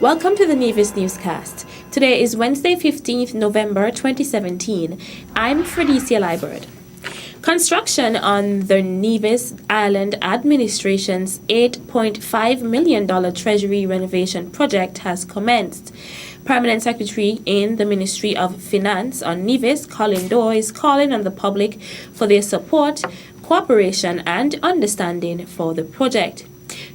Welcome to the Nevis Newscast. Today is Wednesday, 15th November 2017. I'm Fredicia Liebert. Construction on the Nevis Island Administration's $8.5 million Treasury renovation project has commenced. Permanent Secretary in the Ministry of Finance on Nevis, Colin Doe, is calling on the public for their support, cooperation and understanding for the project.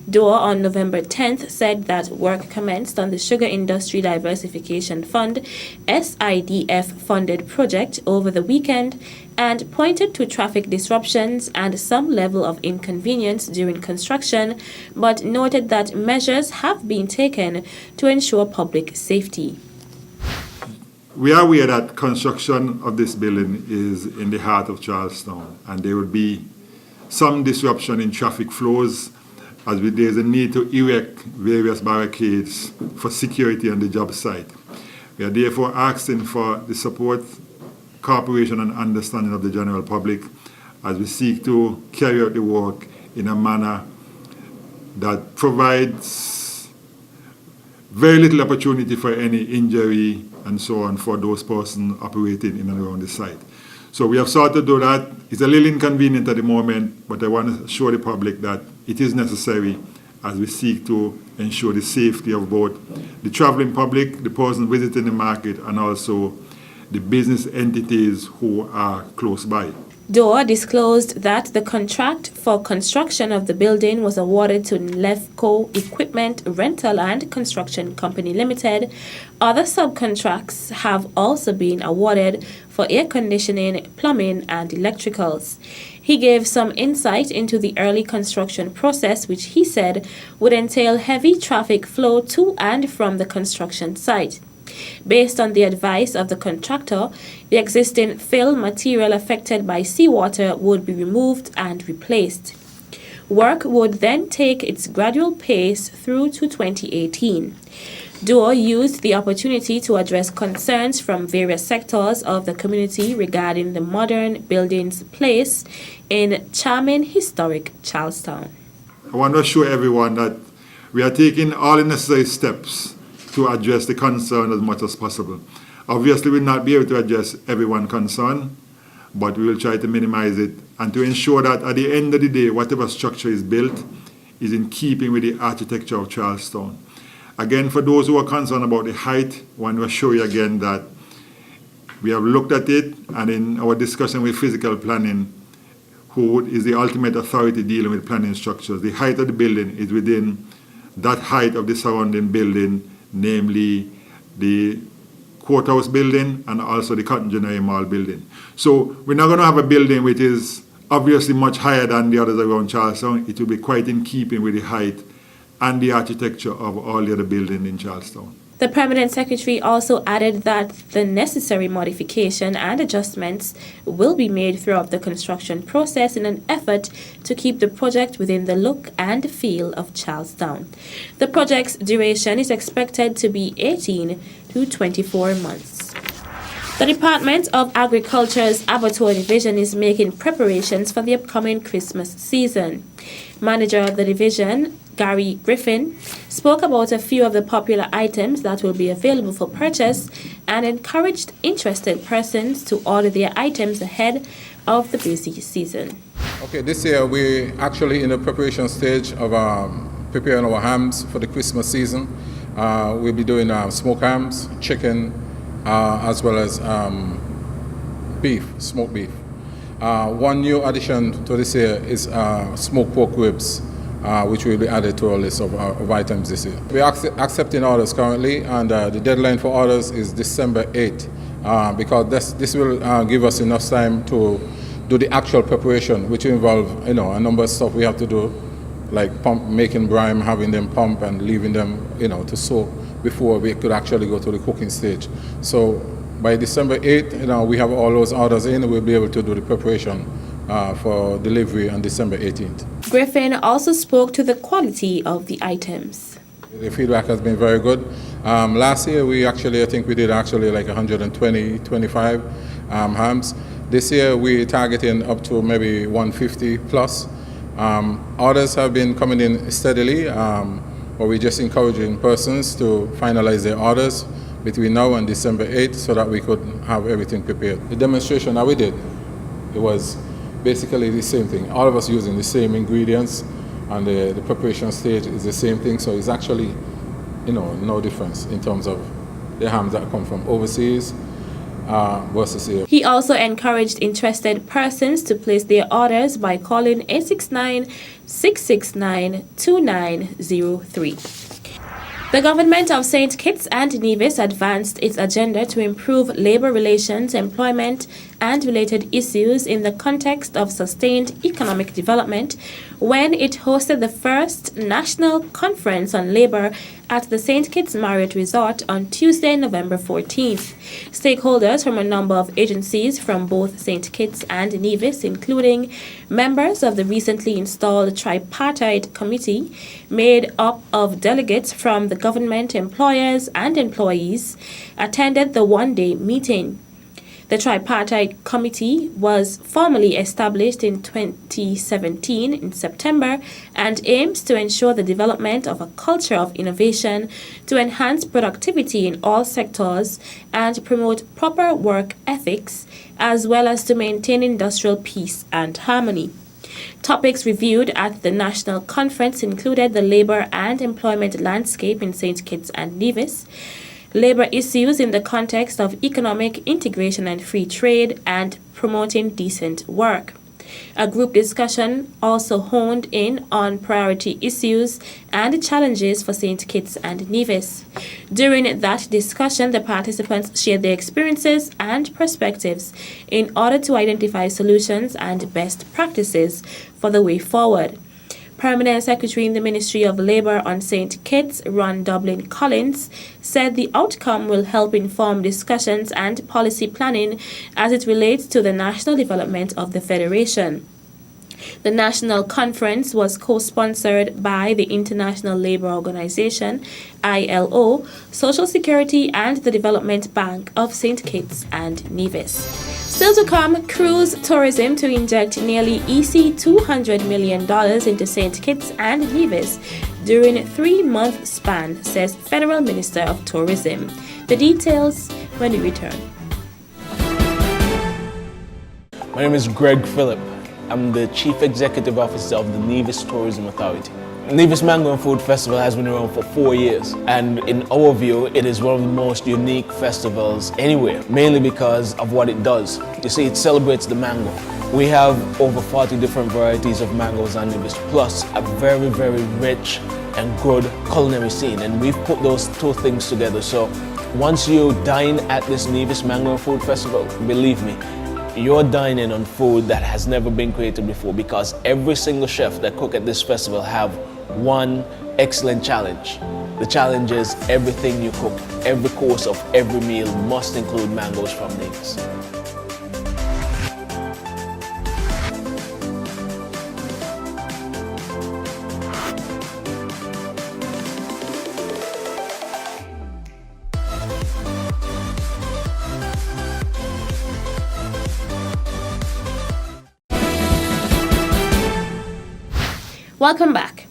Doe on November 10th said that work commenced on the Sugar Industry Diversification Fund SIDF funded project over the weekend and pointed to traffic disruptions and some level of inconvenience during construction, but noted that measures have been taken to ensure public safety. We are aware that construction of this building is in the heart of Charlestown, and there will be some disruption in traffic flows as there is a need to erect various barricades for security on the job site. We are therefore asking for the support, cooperation and understanding of the general public as we seek to carry out the work in a manner that provides very little opportunity for any injury and so on for those persons operating in and around the site. So we have sought to do that. It's a little inconvenient at the moment, but I want to assure the public that it is necessary as we seek to ensure the safety of both the traveling public, the person visiting the market, and also the business entities who are close by. Doe disclosed that the contract for construction of the building was awarded to Lefco Equipment Rental and Construction Company Limited. Other subcontracts have also been awarded for air conditioning, plumbing, and electricals. He gave some insight into the early construction process, which he said would entail heavy traffic flow to and from the construction site. Based on the advice of the contractor, the existing fill material affected by seawater would be removed and replaced. Work would then take its gradual pace through to 2018. Doe used the opportunity to address concerns from various sectors of the community regarding the modern building's place in charming historic Charlestown. I want to assure everyone that we are taking all the necessary steps to address the concern as much as possible. Obviously, we will not be able to address everyone's concern, but we will try to minimize it and to ensure that at the end of the day, whatever structure is built is in keeping with the architecture of Charlestown. Again, for those who are concerned about the height, I want to assure you again that we have looked at it, and in our discussion with physical planning, who is the ultimate authority dealing with planning structures, the height of the building is within that height of the surrounding building, namely the courthouse building and also the Cotton General Mall building. So we're not going to have a building which is obviously much higher than the others around Charlestown. It will be quite in keeping with the height and the architecture of all the other buildings in Charlestown. The Permanent Secretary also added that the necessary modification and adjustments will be made throughout the construction process in an effort to keep the project within the look and feel of Charlestown. The project's duration is expected to be 18 to 24 months. The Department of Agriculture's Abattoir Division is making preparations for the upcoming Christmas season. Manager of the division, Gary Griffin, spoke about a few of the popular items that will be available for purchase and encouraged interested persons to order their items ahead of the busy season. Okay, this year we're actually in the preparation stage of preparing our hams for the Christmas season. We'll be doing smoked hams, chicken, as well as beef, smoked beef. One new addition to this year is smoked pork ribs, which will be added to our list of items this year. We are accepting orders currently, and the deadline for orders is December 8th, because this will give us enough time to do the actual preparation, which will involve a number of stuff we have to do, like making brine, having them pump and leaving them to soak before we could actually go to the cooking stage. So by December 8th, we have all those orders in, we'll be able to do the preparation for delivery on December 18th. Griffin also spoke to the quality of the items. The feedback has been very good. Last year I think we did like 125 hams. This year we're targeting up to maybe 150 plus. Orders have been coming in steadily. but we're just encouraging persons to finalize their orders between now and December 8th so that we could have everything prepared. The demonstration that we did, it was basically the same thing. All of us using the same ingredients, and the preparation stage is the same thing, so it's actually, no difference in terms of the hams that come from overseas versus here. He also encouraged interested persons to place their orders by calling 869-669-2903. The government of St. Kitts and Nevis advanced its agenda to improve labor relations, employment, and related issues in the context of sustained economic development when it hosted the first National Conference on Labor at the St. Kitts Marriott Resort on Tuesday, November 14th. Stakeholders from a number of agencies from both St. Kitts and Nevis, including members of the recently installed tripartite committee made up of delegates from the government, employers, and employees, attended the one-day meeting. The tripartite committee was formally established in 2017 in September and aims to ensure the development of a culture of innovation to enhance productivity in all sectors and promote proper work ethics, as well as to maintain industrial peace and harmony. Topics reviewed at the national conference included the labor and employment landscape in St. Kitts and Nevis, labor issues in the context of economic integration and free trade, and promoting decent work. A group discussion also honed in on priority issues and challenges for St. Kitts and Nevis. During that discussion, the participants shared their experiences and perspectives in order to identify solutions and best practices for the way forward. Permanent Secretary in the Ministry of Labour on St. Kitts, Ron Dublin Collins, said the outcome will help inform discussions and policy planning as it relates to the national development of the Federation. The national conference was co-sponsored by the International Labour Organization, ILO, Social Security, and the Development Bank of St. Kitts and Nevis. Still to come, cruise tourism to inject nearly $200 million into St. Kitts and Nevis during a 3-month span, says Federal Minister of Tourism. The details when we return. My name is Greg Phillip. I'm the Chief Executive Officer of the Nevis Tourism Authority. Nevis Mango and Food Festival has been around for 4 years, and in our view, it is one of the most unique festivals anywhere, mainly because of what it does. You see, it celebrates the mango. We have over 40 different varieties of mangoes on Nevis, plus a very, very rich and good culinary scene, and we've put those two things together. So once you dine at this Nevis Mango and Food Festival, believe me, you're dining on food that has never been created before, because every single chef that cook at this festival have one excellent challenge. The challenge is everything you cook, every course of every meal must include mangoes from Nevis. Welcome back.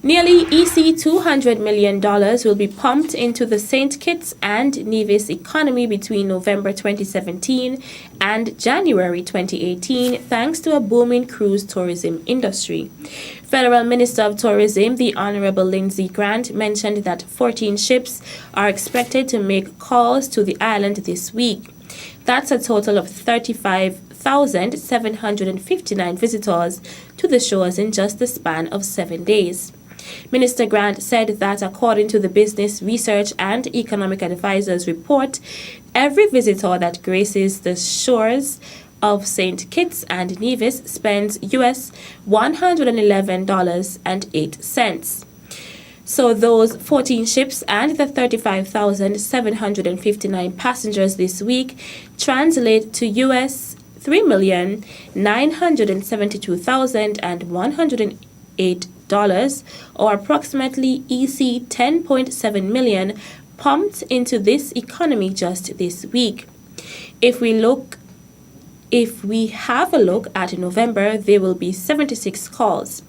Nearly $200 million will be pumped into the St. Kitts and Nevis economy between November 2017 and January 2018, thanks to a booming cruise tourism industry. Federal Minister of Tourism, the Honorable Lindsey Grant, mentioned that 14 ships are expected to make calls to the island this week. That's a total of 35,759 visitors to the shores in just the span of 7 days. Minister Grant said that according to the Business Research and Economic Advisors report, every visitor that graces the shores of St. Kitts and Nevis spends US $111.08. So those 14 ships and the 35,759 passengers this week translate to US $3,972,108, or approximately $10.7 million pumped into this economy just this week. If we have a look at November, there will be 76 calls.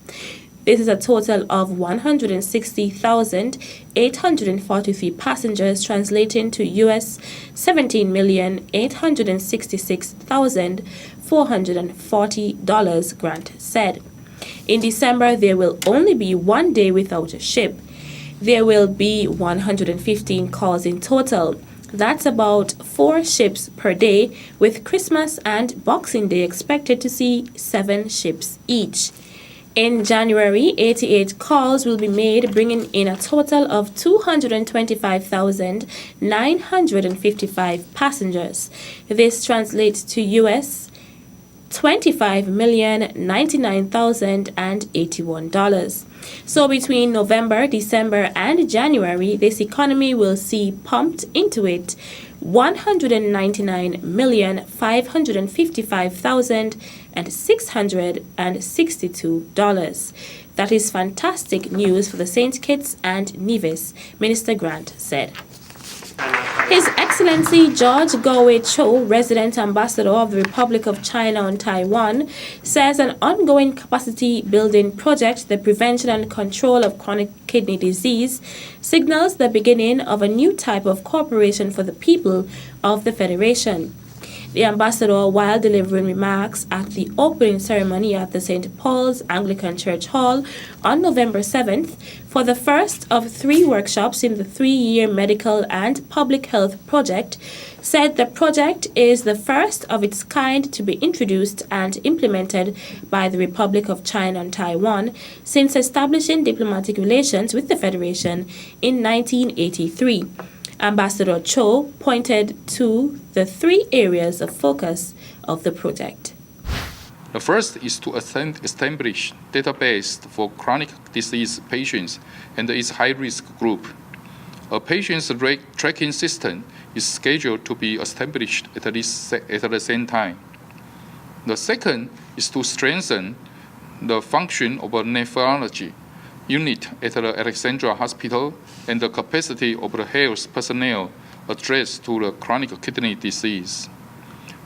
This is a total of 160,843 passengers, translating to US $17,866,440, Grant said. In December, there will only be one day without a ship. There will be 115 calls in total. That's about 4 ships per day, with Christmas and Boxing Day expected to see 7 ships each. In January, 88 calls will be made, bringing in a total of 225,955 passengers. This translates to US $25,099,081. So between November, December, and January, this economy will see pumped into it $199,555,662. That is fantastic news for the St. Kitts and Nevis, Minister Grant said. His Excellency George Gowe Cho, resident ambassador of the Republic of China on Taiwan, says an ongoing capacity building project, the prevention and control of chronic kidney disease, signals the beginning of a new type of cooperation for the people of the Federation. The ambassador, while delivering remarks at the opening ceremony at the St. Paul's Anglican Church Hall on November 7th, for the first of 3 workshops in the 3-year medical and public health project, said the project is the first of its kind to be introduced and implemented by the Republic of China and Taiwan since establishing diplomatic relations with the Federation in 1983. Ambassador Cho pointed to the 3 areas of focus of the project. The first is to establish database for chronic disease patients and its high-risk group. A patient's rate tracking system is scheduled to be established at the same time. The second is to strengthen the function of a nephrology unit at the Alexandria Hospital and the capacity of the health personnel addressed to the chronic kidney disease.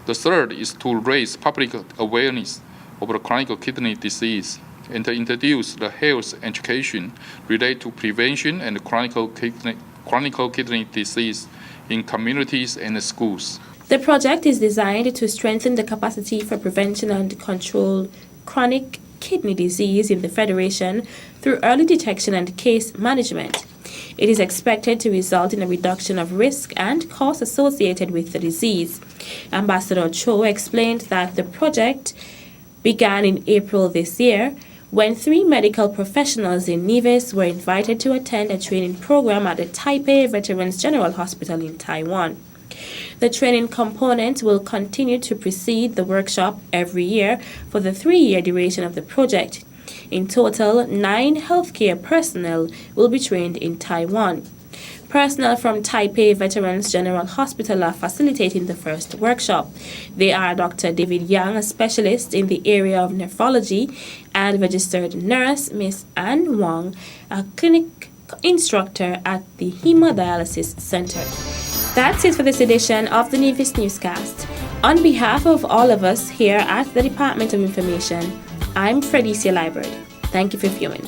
The third is to raise public awareness of the chronic kidney disease and to introduce the health education related to prevention and chronic kidney disease in communities and schools. The project is designed to strengthen the capacity for prevention and control chronic kidney disease in the Federation through early detection and case management. It is expected to result in a reduction of risk and costs associated with the disease. Ambassador Cho explained that the project began in April this year when 3 medical professionals in Nevis were invited to attend a training program at the Taipei Veterans General Hospital in Taiwan. The training component will continue to precede the workshop every year for the 3-year duration of the project. In total, 9 healthcare personnel will be trained in Taiwan. Personnel from Taipei Veterans General Hospital are facilitating the first workshop. They are Dr. David Yang, a specialist in the area of nephrology, and registered nurse Miss Ann Wang, a clinic instructor at the Hemodialysis Center. That's it for this edition of the Nevis Newscast. On behalf of all of us here at the Department of Information, I'm Fredicia Library. Thank you for viewing.